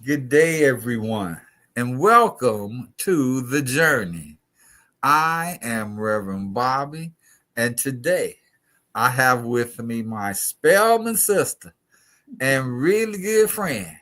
Good day, everyone, and welcome to The Journey. I am Reverend Bobby, and today I have with me my Spelman sister and really good friend,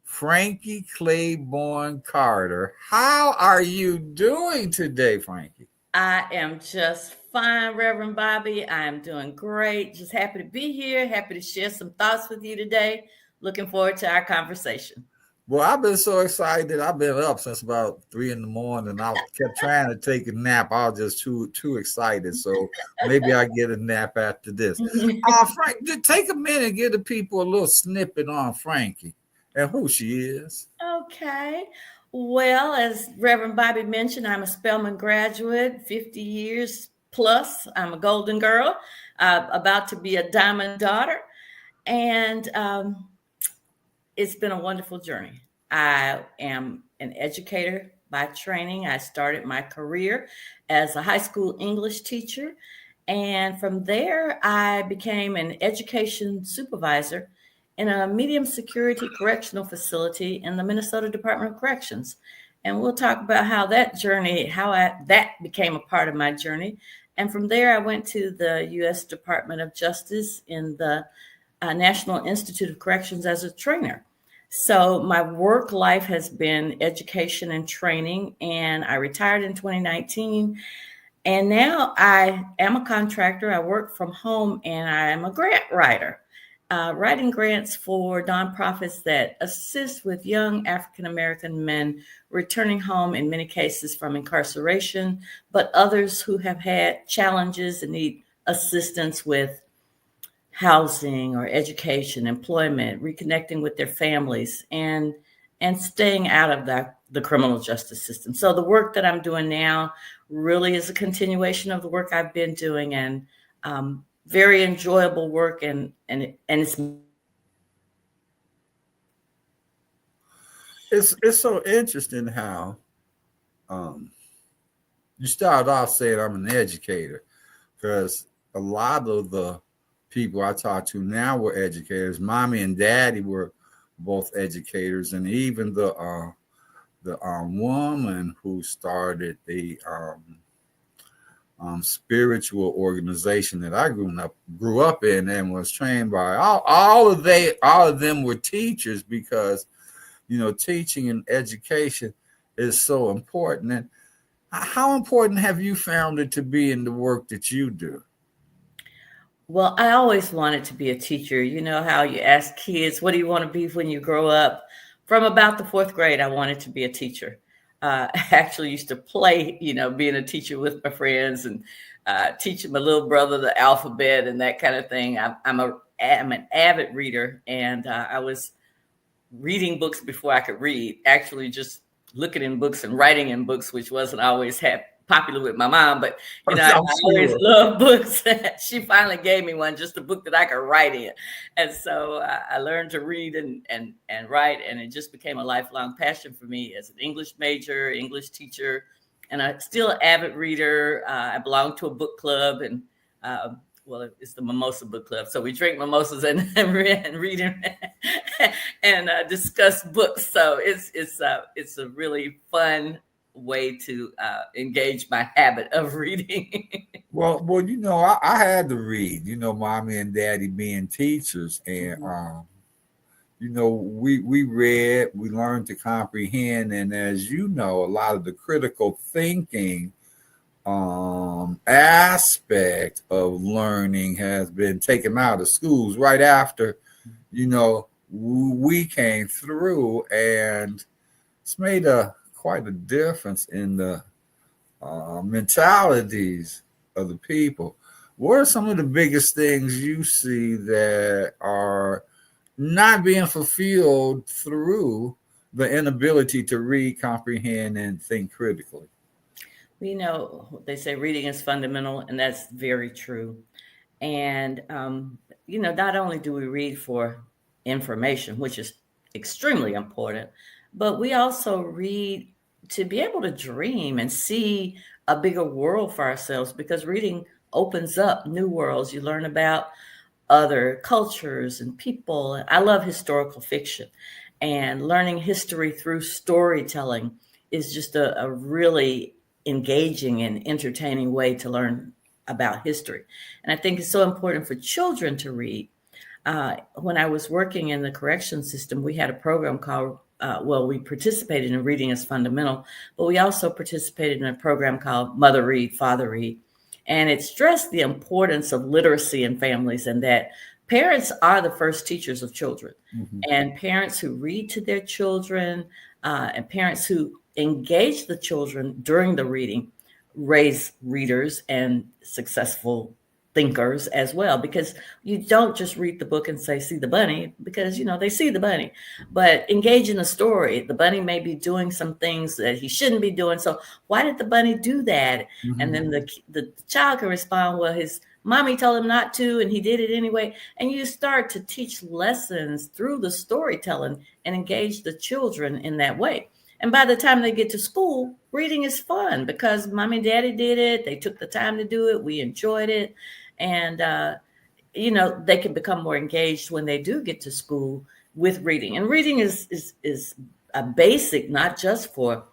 Frankie Claiborne Carter. How are you doing today, Frankie? I am just fine, Reverend Bobby. I am doing great. Just happy to be here. Happy to share some thoughts with you today. Looking forward to our conversation. Well, I've been so excited. I've been up since about 3 in the morning. I kept trying to take a nap. I was just too excited. So maybe I get a nap after this. Frank, just take a minute and give the people a little snippet on Frankie and who she is. Okay. Well, as Reverend Bobby mentioned, I'm a Spelman graduate, 50 years plus. I'm a golden girl, about to be a diamond daughter. And it's been a wonderful journey. I am an educator by training. I started my career as a high school English teacher. And from there, I became an education supervisor in a medium security correctional facility in the Minnesota Department of Corrections. And we'll talk about how that journey, that became a part of my journey. And from there, I went to the U.S. Department of Justice in the National Institute of Corrections as a trainer. So my work life has been education and training, and I retired in 2019. And now I am a contractor. I work from home, and I am a grant writer, writing grants for nonprofits that assist with young African American men returning home in many cases from incarceration, but others who have had challenges and need assistance with housing or education, employment, reconnecting with their families, and staying out of the criminal justice system. So the work that I'm doing now really is a continuation of the work I've been doing, and very enjoyable work, and it's It's so interesting how um, you started off saying I'm an educator because a lot of the people I talk to now were educators. Mommy and daddy were both educators, and even the woman who started the spiritual organization that I grew up in and was trained by all of them were teachers because teaching and education is so important. And how important have you found it to be in the work that you do? Well, I always wanted to be a teacher. You know how you ask kids, what do you want to be when you grow up? From about the fourth grade, I wanted to be a teacher. I actually used to play, being a teacher with my friends and teaching my little brother the alphabet and that kind of thing. I'm an avid reader, and I was reading books before I could read, actually just looking in books and writing in books, which wasn't always popular with my mom, but I I'm always sure. loved books. She finally gave me one, just a book that I could write in. And so I learned to read and write, and it just became a lifelong passion for me as an English major, English teacher, and I'm still an avid reader. I belong to a book club, and well, it's the Mimosa Book Club. So we drink mimosas and read and discuss books. So it's a really fun way to engage my habit of reading. Well, I had to read. Mommy and daddy being teachers, and we read, we learned to comprehend, and as you know, a lot of the critical thinking aspect of learning has been taken out of schools right after we came through, and it's made a quite a difference in the mentalities of the people. What are some of the biggest things you see that are not being fulfilled through the inability to read, comprehend, and think critically? They say reading is fundamental, and that's very true. And, not only do we read for information, which is extremely important, but we also read to be able to dream and see a bigger world for ourselves, because reading opens up new worlds. You learn about other cultures and people. I love historical fiction. And learning history through storytelling is just a really engaging and entertaining way to learn about history. And I think it's so important for children to read. When I was working in the correction system, we had a program called, we participated in Reading is Fundamental, but we also participated in a program called Mother Read, Father Read. And it stressed the importance of literacy in families and that parents are the first teachers of children. Mm-hmm. And parents who read to their children and parents who engage the children during the reading raise readers and successful thinkers as well, because you don't just read the book and say, see the bunny, because, they see the bunny, but engage in the story. The bunny may be doing some things that he shouldn't be doing. So why did the bunny do that? Mm-hmm. And then the child can respond, well, his mommy told him not to, and he did it anyway. And you start to teach lessons through the storytelling and engage the children in that way. And by the time they get to school, reading is fun because mommy and daddy did it. They took the time to do it. We enjoyed it. And, they can become more engaged when they do get to school with reading. And reading is a basic, not just for,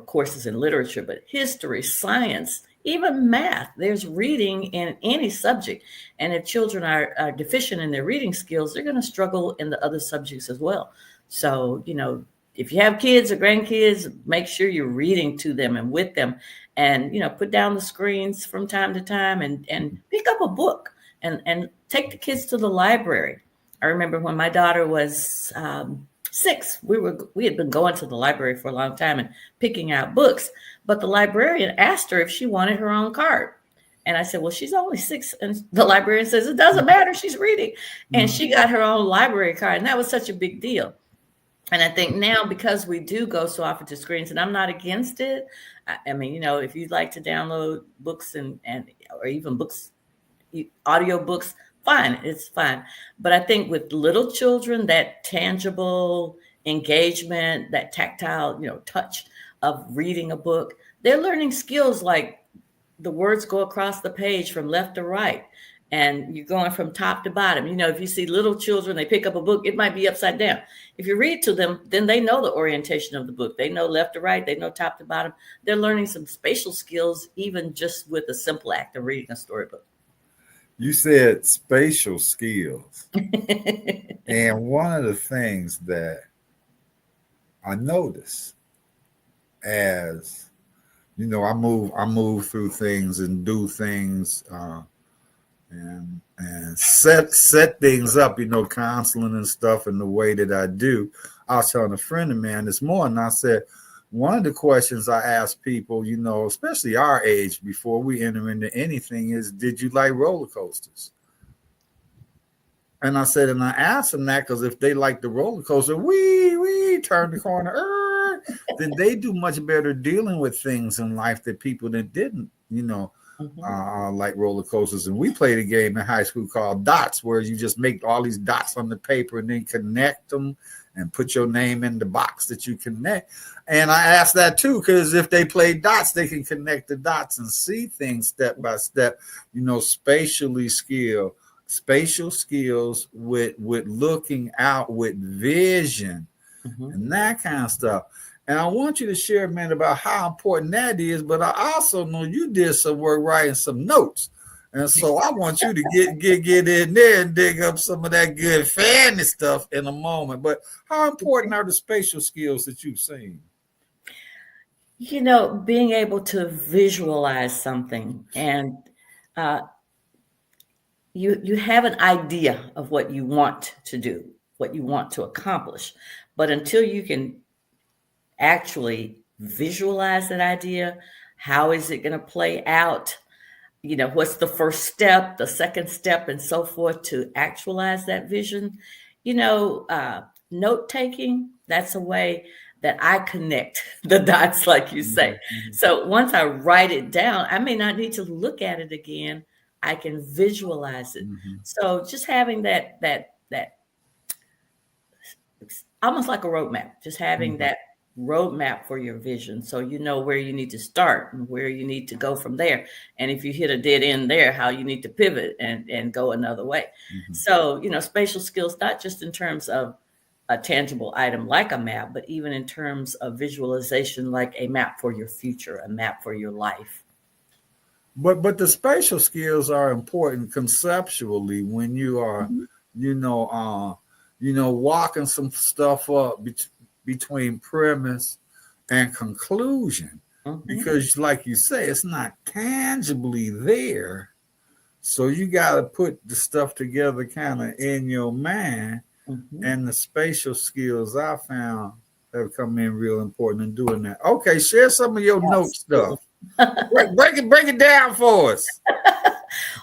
courses in literature, but history, science, even math. There's reading in any subject. And if children are deficient in their reading skills, they're going to struggle in the other subjects as well. So, if you have kids or grandkids, make sure you're reading to them and with them and, put down the screens from time to time and pick up a book and take the kids to the library. I remember when my daughter was 6, we had been going to the library for a long time and picking out books, but the librarian asked her if she wanted her own card. And I said, well, she's only 6. And the librarian says, it doesn't matter. She's reading. And she got her own library card. And that was such a big deal. And I think now, because we do go so often to screens, and I'm not against it. I mean, if you'd like to download books and or even books, audio books, fine, it's fine. But I think with little children, that tangible engagement, that tactile, touch of reading a book, they're learning skills like the words go across the page from left to right. And you're going from top to bottom. If you see little children, they pick up a book, it might be upside down. If you read to them, then they know the orientation of the book. They know left to right. They know top to bottom. They're learning some spatial skills, even just with a simple act of reading a storybook. You said spatial skills. And one of the things that I notice as, I move through things and do things, and set things up, counseling and stuff in the way that I do. I was telling a friend of mine this morning, I said, one of the questions I ask people, especially our age before we enter into anything is, did you like roller coasters? And I said, and I asked them that because if they like the roller coaster, we turn the corner, then they do much better dealing with things in life that people that didn't, like roller coasters. And we played a game in high school called dots, where you just make all these dots on the paper and then connect them and put your name in the box that you connect. And I asked that too, because if they play dots, they can connect the dots and see things step by step, spatial skills with looking out, with vision, and that kind of stuff. And I want you to share, man, about how important that is. But I also know you did some work writing some notes. And so I want you to get in there and dig up some of that good fanny stuff in a moment. But how important are the spatial skills that you've seen? Being able to visualize something and you have an idea of what you want to do, what you want to accomplish. But until you can actually visualize that idea, how is it going to play out? What's the first step, the second step, and so forth to actualize that vision? Note taking, that's a way that I connect the dots, like you say. Mm-hmm. So once I write it down, I may not need to look at it again. I can visualize it. Mm-hmm. So just having that almost like a roadmap, just having that roadmap for your vision, so you know where you need to start and where you need to go from there, and if you hit a dead end there, how you need to pivot and go another way. So spatial skills, not just in terms of a tangible item like a map, but even in terms of visualization, like a map for your future, a map for your life. But the spatial skills are important conceptually when you are, Mm-hmm. walking some stuff up between premise and conclusion, Mm-hmm. because, like you say, it's not tangibly there. So you got to put the stuff together kind of in your mind, Mm-hmm. and the spatial skills I found have come in real important in doing that. Okay, share some of your note stuff. Break it down for us.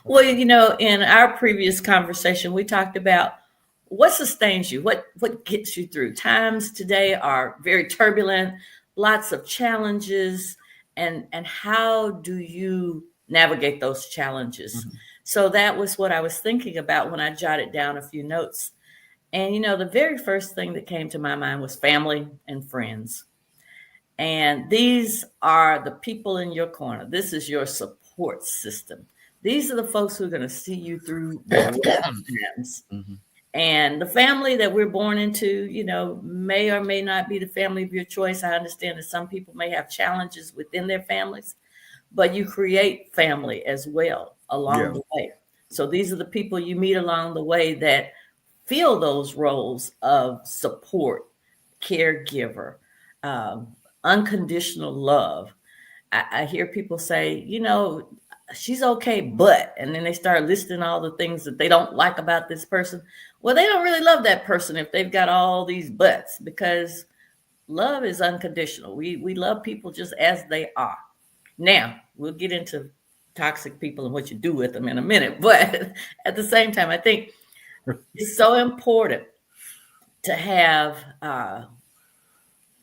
Well, in our previous conversation, we talked about what sustains you, what gets you through. Times today are very turbulent, lots of challenges, and how do you navigate those challenges? Mhm. So that was what I was thinking about when I jotted down a few notes. And the very first thing that came to my mind was family and friends. And these are the people in your corner. This is your support system. These are the folks who are going to see you through the rough times. Mhm. And the family that we're born into, may or may not be the family of your choice. I understand that some people may have challenges within their families, but you create family as well along Yeah. the way. So these are the people you meet along the way that fill those roles of support, caregiver, um, unconditional love. I hear people say, she's okay, but, and then they start listing all the things that they don't like about this person. Well, they don't really love that person if they've got all these buts, because love is unconditional. We love people just as they are. Now, we'll get into toxic people and what you do with them in a minute. But at the same time, I think it's so important to have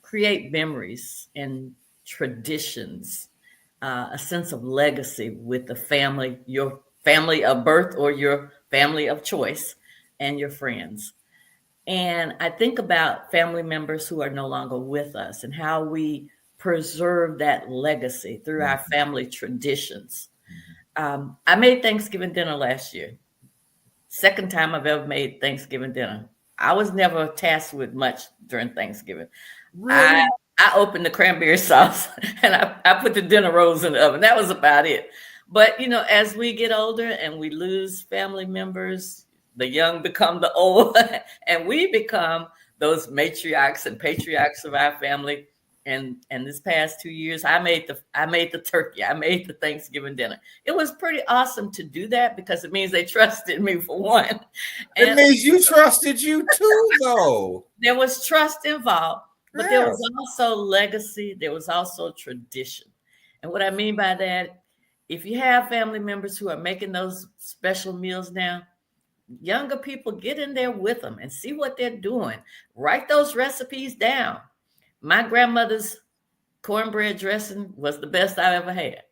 create memories and traditions, a sense of legacy with the family, your family of birth or your family of choice, and your friends. And I think about family members who are no longer with us and how we preserve that legacy through our family traditions. I made Thanksgiving dinner last year. Second time I've ever made Thanksgiving dinner. I was never tasked with much during Thanksgiving. I Really? I opened the cranberry sauce and I put the dinner rolls in the oven. That was about it. But as we get older and we lose family members, the young become the old, and we become those matriarchs and patriarchs of our family. And this past 2 years, I made the turkey. I made the Thanksgiving dinner. It was pretty awesome to do that because it means they trusted me, for one. It And means you trusted you too, though. there was trust involved, but there Yeah. was also legacy. There was also tradition. And what I mean by that, if you have family members who are making those special meals now, younger people, get in there with them and see what they're doing. Write those recipes down. My grandmother's cornbread dressing was the best I ever had.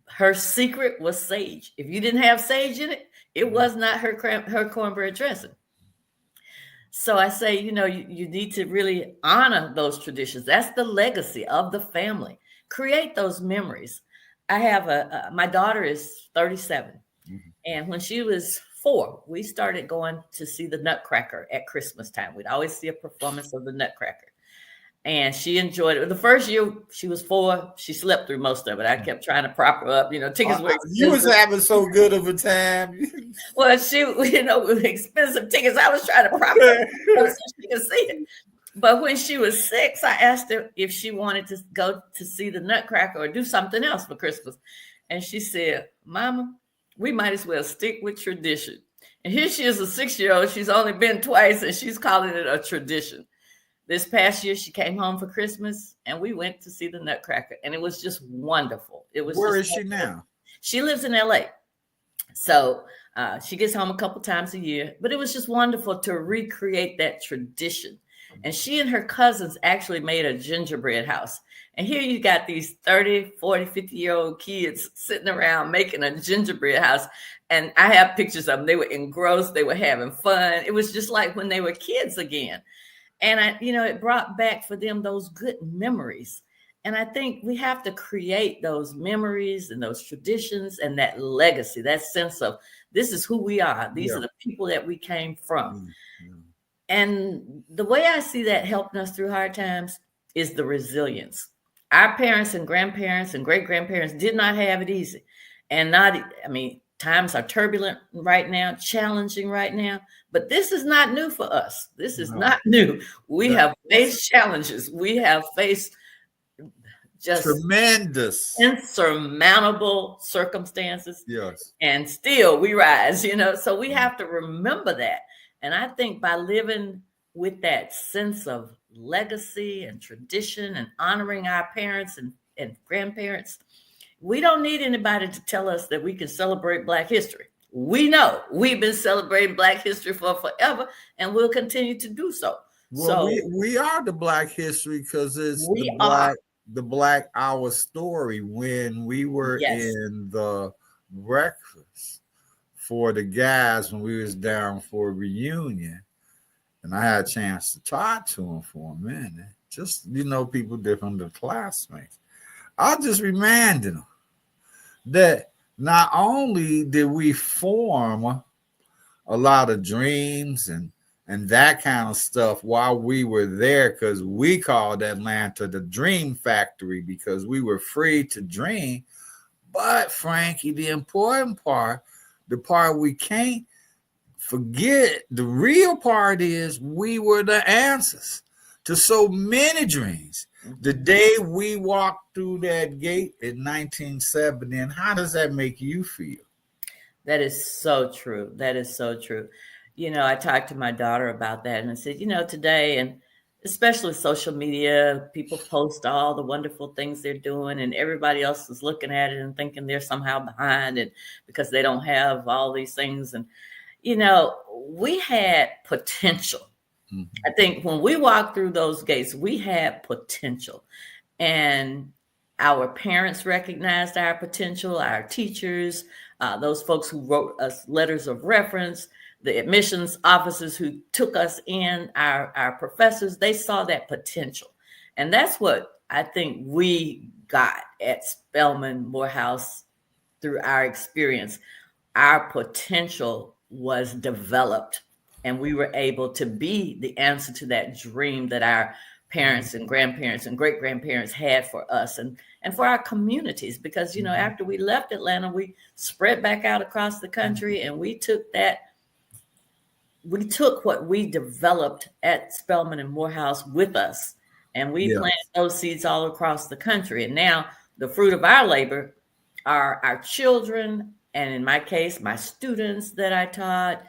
Her secret was sage. If you didn't have sage in it, it was not her cornbread dressing. So I say, you need to really honor those traditions. That's the legacy of the family. Create those memories. I have my daughter is 37. Mhm. And when she was 4, we started going to see the Nutcracker at Christmas time. We'd always see a performance of the Nutcracker. And she enjoyed it. The first year she was 4, she slept through most of it. I kept trying to prop her up. Tickets were You was expensive. having so good of a time. Well, with expensive tickets, I was trying to prop her up so she could see it. But when she was 6, I asked her if she wanted to go to see the Nutcracker or do something else for Christmas. And she said, Mama, we might as well stick with tradition. And here she is, a 6-year-old. She's only been twice, and she's calling it a tradition. This past year, she came home for Christmas, and we went to see the Nutcracker, and it was just wonderful. It was. Where is just she now? She lives in LA. So she gets home a couple times a year, but it was just wonderful to recreate that tradition. And she and her cousins actually made a gingerbread house. And here you got these 30, 40, 50-year-old kids sitting around making a gingerbread house. And I have pictures of them. They were engrossed. They were having fun. It was just like when they were kids again. And it brought back for them those good memories. And I think we have to create those memories and those traditions and that legacy, that sense of this is who we are. These are the people that we came from. Mm-hmm. And the way I see that helping us through hard times is the resilience. Our parents and grandparents and great grandparents did not have it easy. And times are turbulent right now, challenging right now, but this is not new for us. This is No. not new. We That- have faced challenges. We have faced just Tremendous. insurmountable circumstances, Yes. and still we rise, so we have to remember that. And I think by living with that sense of legacy and tradition and honoring our parents and grandparents, we don't need anybody to tell us that we can celebrate Black history. We know we've been celebrating Black history for forever, and we'll continue to do so. Well, So we are the Black history because it's we the Black Hour story when we were Yes. in the breakfast for the guys when we was down for a reunion, and I had a chance to talk to them for a minute. Just people different than classmates. I just reminded them that not only did we form a lot of dreams and that kind of stuff while we were there, because we called Atlanta the Dream Factory because we were free to dream. But Frankie, the important part, the part we can't forget, the real part is we were the answers to so many dreams. The day we walked through that gate in 1970, and how does that make you feel? That is so true. That is so true. I talked to my daughter about that, and I said, today, and especially social media, people post all the wonderful things they're doing, and everybody else is looking at it and thinking they're somehow behind it because they don't have all these things. And, we had potential. Mm-hmm. I think when we walked through those gates, we had potential, and our parents recognized our potential, our teachers, those folks who wrote us letters of reference, the admissions officers who took us in, our professors, they saw that potential. And that's what I think we got at Spelman Morehouse through our experience. Our potential was developed, and we were able to be the answer to that dream that our parents and grandparents and great grandparents had for us and for our communities. Because, after we left Atlanta, we spread back out across the country, and we took what we developed at Spelman and Morehouse with us, and we planted those seeds all across the country. And now the fruit of our labor are our children, and in my case, my students that I taught,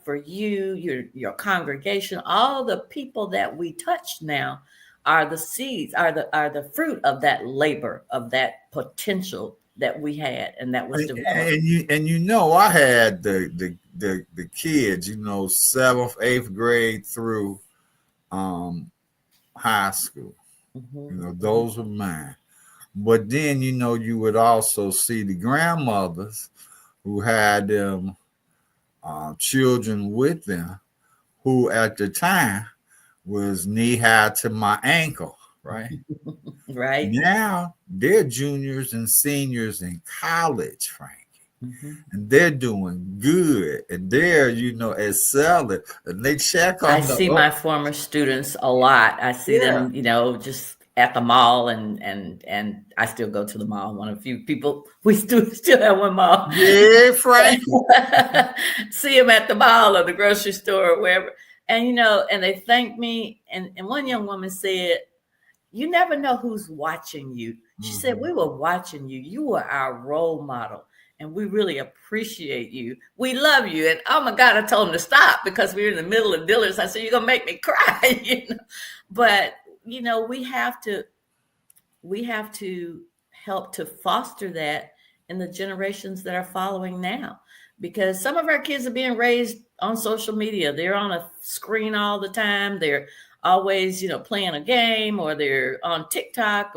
for you, your congregation, all the people that we touch now are the seeds, are the fruit of that labor, of that potential that we had and that was developed. I had the kids, 7th, 8th grade through high school. Mm-hmm. Those were mine. But then, you would also see the grandmothers who had them children with them, who at the time was knee high to my ankle, right? Right. Now they're juniors and seniors in college, Frankie. Mm-hmm. And they're doing good, and they're excelling, and they check on. I see my former students a lot. I see them, just at the mall, and I still go to the mall. One of a few people, we still have one mall. Yeah, Frankie. See them at the mall or the grocery store or wherever, and and they thank me. And one young woman said, "You never know who's watching you." She said, "We were watching you. You were our role model, and we really appreciate you. We love you." And oh my God, I told them to stop because we were in the middle of Dillard's. I said, "You're gonna make me cry," But we have to help to foster that in the generations that are following now, because some of our kids are being raised on social media. They're on a screen all the time. They're always, playing a game, or they're on TikTok,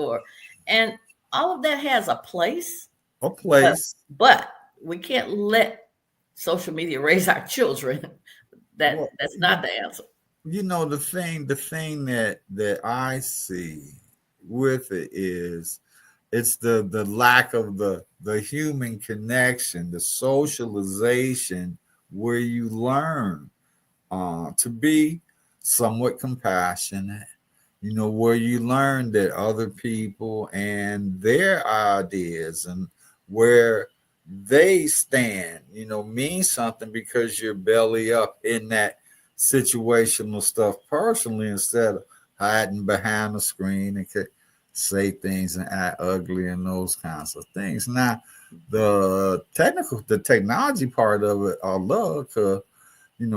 and all of that has a place. But we can't let social media raise our children. That's not the answer. The thing that I see with it is it's the lack of the human connection, the socialization where you learn to be somewhat compassionate, where you learn that other people and their ideas and where they stand, means something because you're belly up in that situational stuff personally instead of hiding behind the screen and could say things and act ugly and those kinds of things. Now, the technology part of it, I love because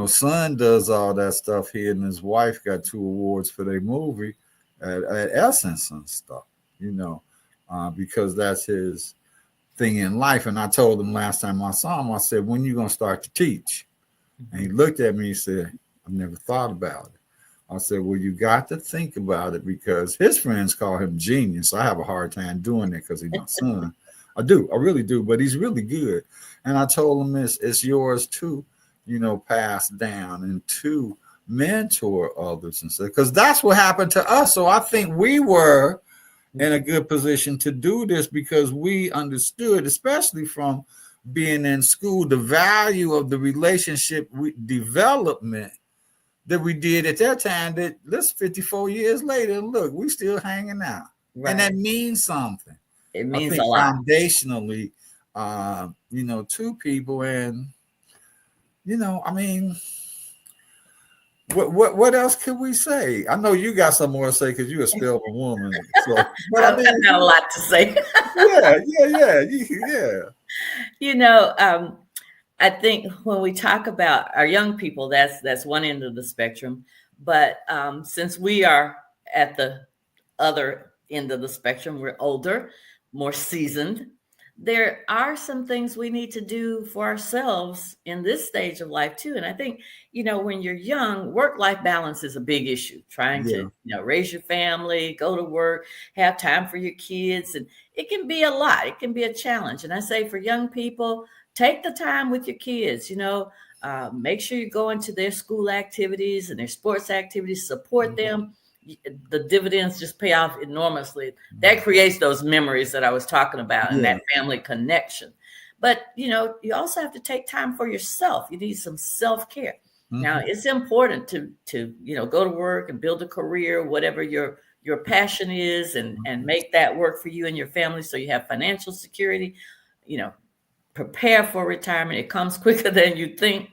son does all that stuff here, and his wife got 2 awards for their movie at Essence and stuff, because that's his thing in life. And I told him last time I saw him, I said, when you going to start to teach? And he looked at me and said, I've never thought about it. I said, well, you got to think about it because his friends call him genius. I have a hard time doing it because he's my son. I really do, but he's really good. And I told him it's yours too, pass down and to mentor others and stuff, because that's what happened to us. So I think we were in a good position to do this because we understood, especially from being in school, the value of the relationship development that we did at that time. That let's 54 years later, look, we still hanging out, right. And that means something. It means a lot foundationally, to people. And I mean, what else could we say? I know you got some more to say because you're a Spelman woman. So, but I mean, got a lot to say. yeah. I think when we talk about our young people, that's one end of the spectrum. But since we are at the other end of the spectrum, we're older, more seasoned. There are some things we need to do for ourselves in this stage of life too. And I think, when you're young, work-life balance is a big issue. Trying to, raise your family, go to work, have time for your kids. And it can be a lot. It can be a challenge. And I say for young people, take the time with your kids, make sure you go into their school activities and their sports activities, support them. The dividends just pay off enormously. That creates those memories that I was talking about and that family connection. But, you also have to take time for yourself. You need some self-care. Now, it's important to go to work and build a career, whatever your passion is, and make that work for you and your family so you have financial security, prepare for retirement. It comes quicker than you think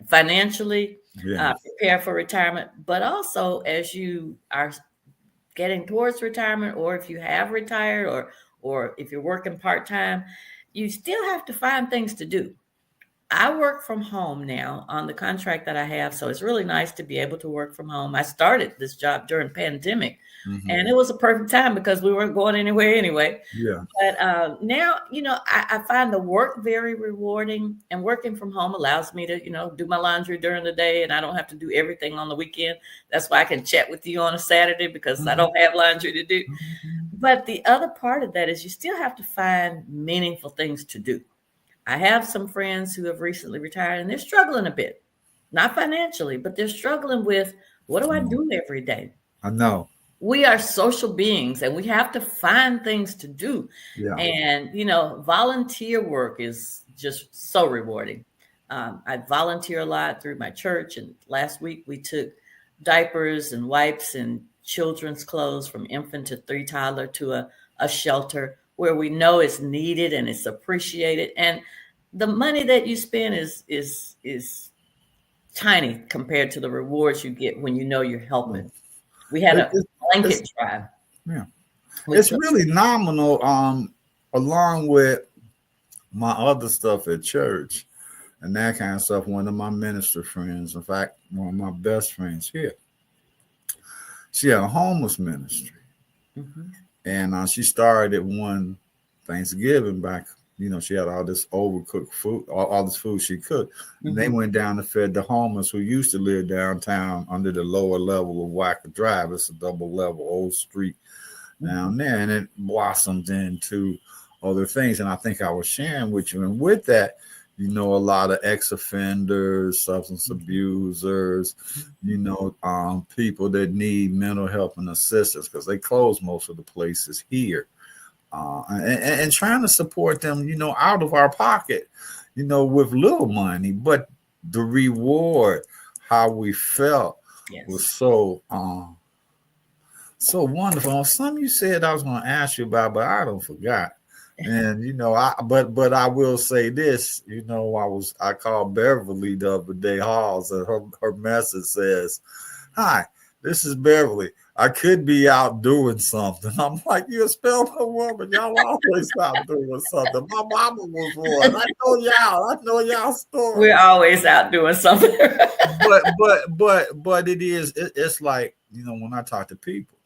financially. Prepare for retirement, but also as you are getting towards retirement, or if you have retired, or if you're working part-time, you still have to find things to do. I work from home now on the contract that I have, so it's really nice to be able to work from home. I started this job during pandemic, and it was a perfect time because we weren't going anywhere anyway. But now, I find the work very rewarding, and working from home allows me to, do my laundry during the day, and I don't have to do everything on the weekend. That's why I can chat with you on a Saturday because I don't have laundry to do. But the other part of that is you still have to find meaningful things to do. I have some friends who have recently retired and they're struggling a bit, not financially, but they're struggling with, what do I do every day? I know. We are social beings and we have to find things to do. And, volunteer work is just so rewarding. I volunteer a lot through my church. And last week we took diapers and wipes and children's clothes from infant to 3 toddler to a shelter where we know it's needed and it's appreciated. And the money that you spend is tiny compared to the rewards you get when you're helping. We had a blanket drive. Yeah. It's really nominal, along with my other stuff at church and that kind of stuff. One of my minister friends, in fact, one of my best friends here, she had a homeless ministry. And she started one Thanksgiving back. She had all this overcooked food, all this food she cooked. And they went down and fed the homeless who used to live downtown under the lower level of Wacker Drive. It's a double level old street down there. And it blossomed into other things. And I think I was sharing with you. And with that, a lot of ex-offenders, substance abusers, people that need mental health and assistance because they close most of the places here. And trying to support them, out of our pocket, with little money, but the reward how we felt was Yes. so wonderful. Some you said I was going to ask you about, but I don't forgot. And but I will say this. I called Beverly the other day, Halls, and her message says, "Hi, this is Beverly. I could be out doing something." I'm like, "You're a Spelman woman. Y'all always out doing something." My mama was one. I know y'all story. We're always out doing something. but it's like, when I talk to people,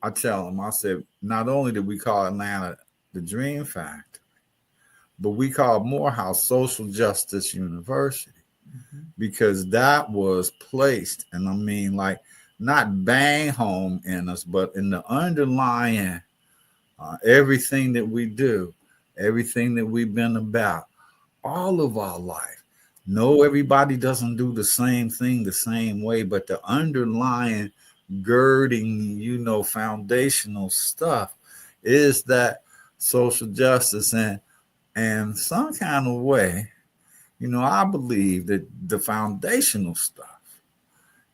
I tell them, I said, not only did we call Atlanta the Dream Factory, but we called Morehouse Social Justice University, because that was placed, and I mean, like, not bang home in us, but in the underlying everything that we do, everything that we've been about all of our life. No, everybody doesn't do the same thing the same way, but the underlying girding, foundational stuff is that social justice, and some kind of way, I believe that the foundational stuff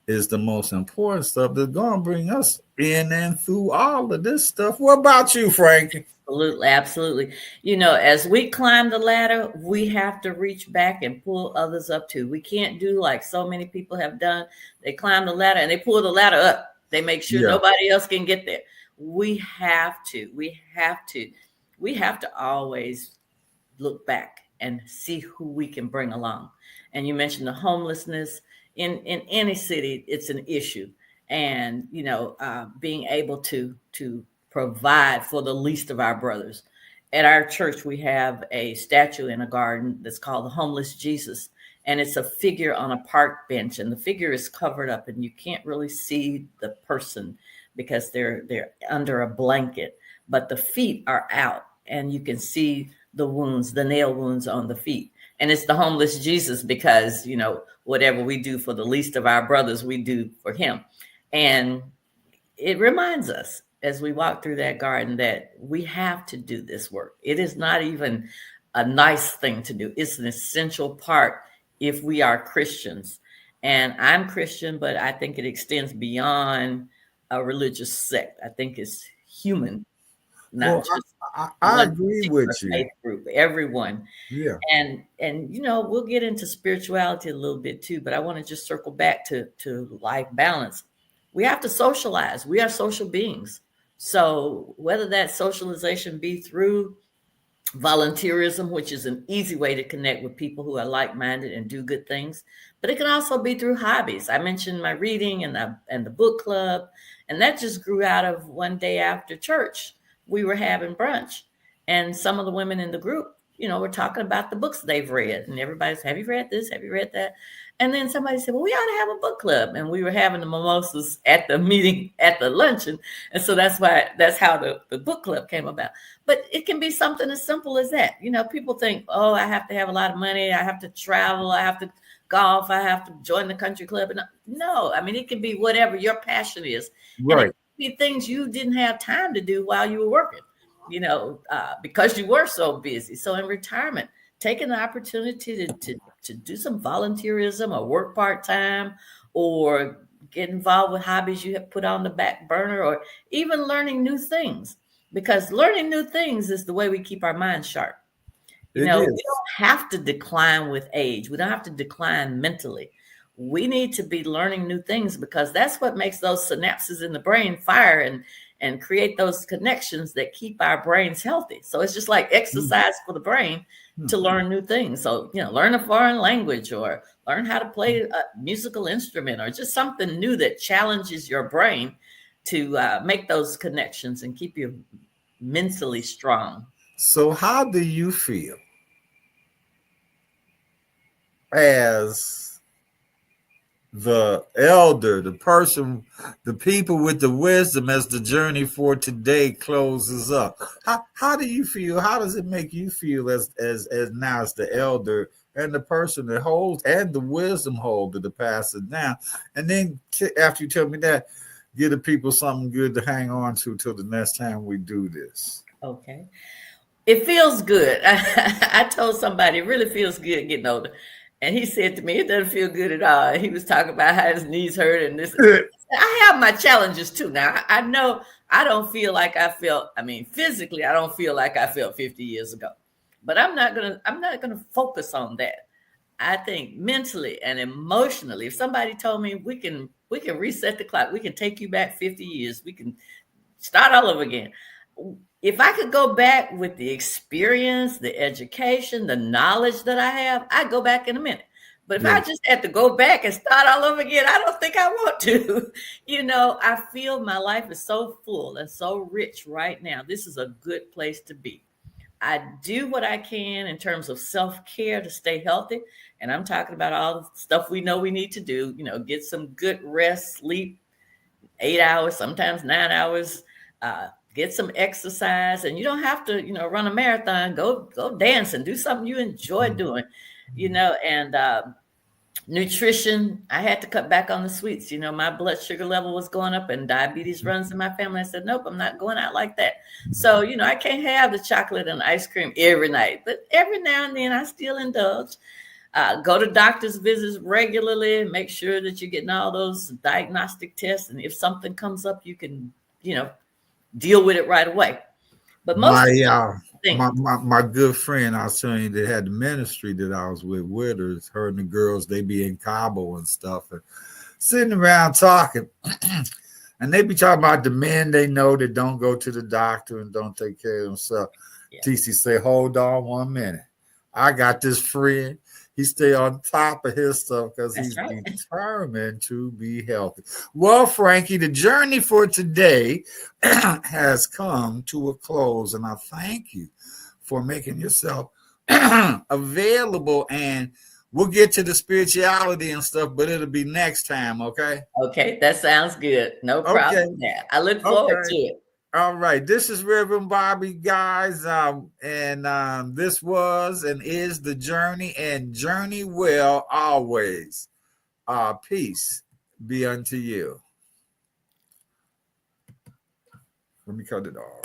is the most important stuff that's going to bring us in and through all of this stuff. What about you, Frankie? Absolutely, absolutely. As we climb the ladder, we have to reach back and pull others up too. We can't do like so many people have done. They climb the ladder and they pull the ladder up. They make sure nobody else can get there. We have to always look back and see who we can bring along. And you mentioned the homelessness in any city, it's an issue. And, being able to provide for the least of our brothers. At our church, we have a statue in a garden that's called the Homeless Jesus. And it's a figure on a park bench, and the figure is covered up and you can't really see the person because they're under a blanket, but the feet are out and you can see the wounds, the nail wounds on the feet. And it's the homeless Jesus because, whatever we do for the least of our brothers, we do for him. And it reminds us as we walk through that garden that we have to do this work. It is not even a nice thing to do. It's an essential part if we are Christians. And I'm Christian, but I think it extends beyond a religious sect. I think it's human, not just I agree with you. Faith group, everyone. Yeah. And we'll get into spirituality a little bit too, but I want to just circle back to life balance. We have to socialize. We are social beings. So whether that socialization be through volunteerism, which is an easy way to connect with people who are like-minded and do good things, but it can also be through hobbies. I mentioned my reading and the book club, and that just grew out of one day after church. We were having brunch, and some of the women in the group, were talking about the books they've read, and everybody's, have you read this? Have you read that? And then somebody said, well, we ought to have a book club. And we were having the mimosas at the meeting, at the luncheon. And so that's how the book club came about. But it can be something as simple as that. People think, oh, I have to have a lot of money. I have to travel. I have to golf. I have to join the country club. And no, I mean, it can be whatever your passion is. Right. And it can be things you didn't have time to do while you were working, because you were so busy. So in retirement, taking the opportunity to do some volunteerism or work part-time or get involved with hobbies you have put on the back burner, or even learning new things, because learning new things is the way we keep our minds sharp. We don't have to decline with age. We don't have to decline mentally. We need to be learning new things because that's what makes those synapses in the brain fire and create those connections that keep our brains healthy. So it's just like exercise for the brain to learn new things. So, learn a foreign language or learn how to play a musical instrument or just something new that challenges your brain to make those connections and keep you mentally strong. So how do you feel as the elder, the person, the people with the wisdom, as the journey for today closes up? How do you feel? How does it make you feel as now as the elder and the person that holds and the wisdom holder to pass it down? And then after you tell me that, give the people something good to hang on to till the next time we do this. Okay. It feels good. I told somebody it really feels good getting older. And he said to me, it doesn't feel good at all. He was talking about how his knees hurt and this. I have my challenges too. Now I know I don't feel like I felt, I mean, physically, I don't feel like I felt 50 years ago. But I'm not gonna focus on that. I think mentally and emotionally, if somebody told me we can reset the clock, we can take you back 50 years, we can start all over again. If I could go back with the experience, the education, the knowledge that I have, I'd go back in a minute. But if I just had to go back and start all over again, I don't think I want to. I feel my life is so full and so rich right now. This is a good place to be. I do what I can in terms of self-care to stay healthy. And I'm talking about all the stuff we know we need to do, get some good rest, sleep, 8 hours, sometimes 9 hours, get some exercise. And you don't have to, run a marathon, go dance and do something you enjoy doing, and nutrition. I had to cut back on the sweets. My blood sugar level was going up and diabetes runs in my family. I said, nope, I'm not going out like that. So, I can't have the chocolate and ice cream every night, but every now and then I still indulge. Go to doctor's visits regularly, make sure that you're getting all those diagnostic tests. And if something comes up, you can, deal with it right away. But most my good friend, I was telling you, that had the ministry that I was with her, her and the girls, they be in Cabo and stuff, and sitting around talking. And they be talking about the men they know that don't go to the doctor and don't take care of themselves. Yeah. TC say, hold on 1 minute. I got this friend. He stay on top of his stuff because he's determined to be healthy. Well, Frankie, the journey for today has come to a close, and I thank you for making yourself available. And we'll get to the spirituality and stuff, but it'll be next time, okay? Okay, that sounds good. No problem. Yeah, I look forward to it. All right, this is Reverend Bobby, guys, and this was and is the journey, and journey well always. Peace be unto you. Let me cut it off.